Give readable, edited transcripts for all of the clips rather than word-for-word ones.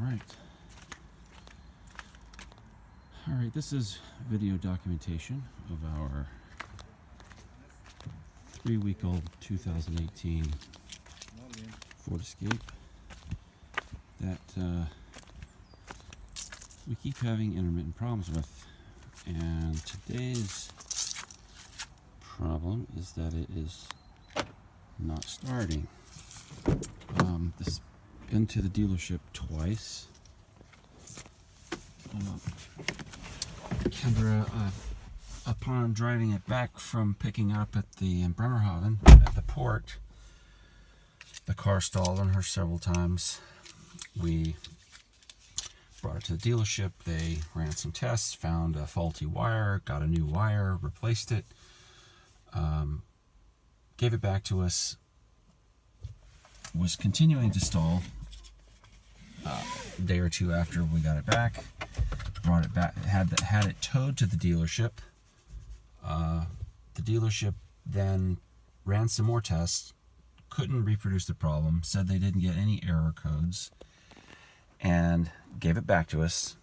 All right, this is video documentation of our 3-week-old 2018 Ford Escape that we keep having intermittent problems with. And today's problem is that it is not starting. This been to the dealership twice. Kendra, upon driving it back from picking up at the Bremerhaven at the port, the car stalled on her several times. We brought it to the dealership. They ran some tests, found a faulty wire, got a new wire, replaced it, gave it back to us. Was continuing to stall a day or two after we got it back. Brought it back, had it towed to the dealership. The dealership then ran some more tests, couldn't reproduce the problem, said they didn't get any error codes, and gave it back to us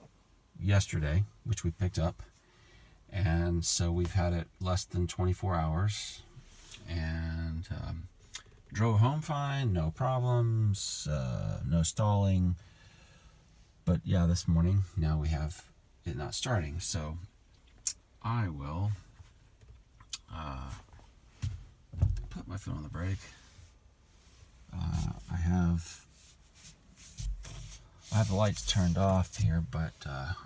yesterday, which we picked up. And so we've had it less than 24 hours, and drove home fine, no problems, no stalling. But yeah, this morning, now we have it not starting. So I will put my foot on the brake. I have the lights turned off here, but I'm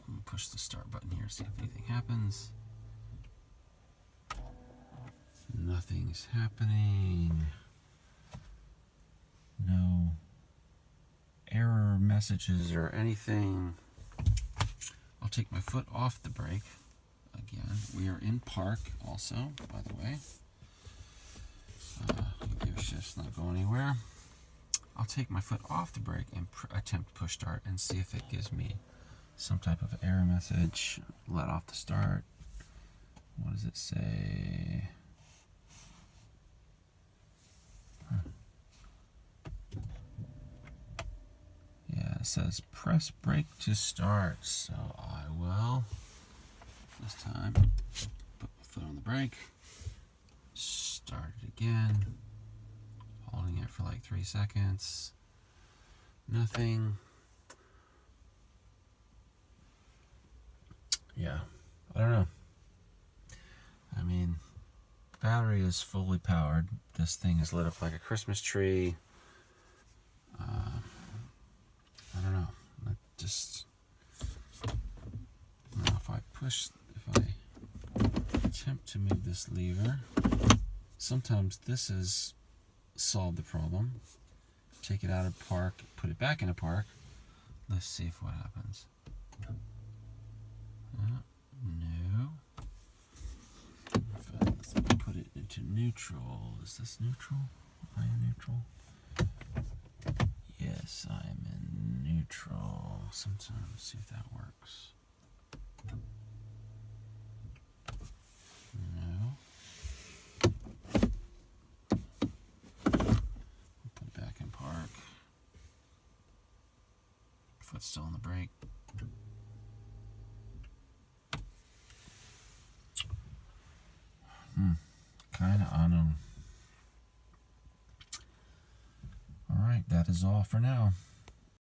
gonna push the start button here, see if anything happens. Nothing's happening. No error messages or anything. I'll take my foot off the brake again. We are in park also, by the way. Gear shift's not going anywhere. I'll take my foot off the brake and attempt push start and see if it gives me some type of error message. Let off the start. What does it say? Yeah, it says press brake to start. So I will, this time, put my foot on the brake, start it again, holding it for like 3 seconds. Nothing. Yeah, I don't know. I mean, battery is fully powered. This thing is lit up like a Christmas tree. I don't know. If I attempt to move this lever, sometimes this has solved the problem. Take it out of park, put it back in a park. Let's see if what happens. No. Let's put it into neutral. Is this neutral? Am I in neutral? Yes, I am in neutral. Sometimes, see if that works. No. Put it back in park. Foot's still on the brake. Kind of unknown. All right, that is all for now.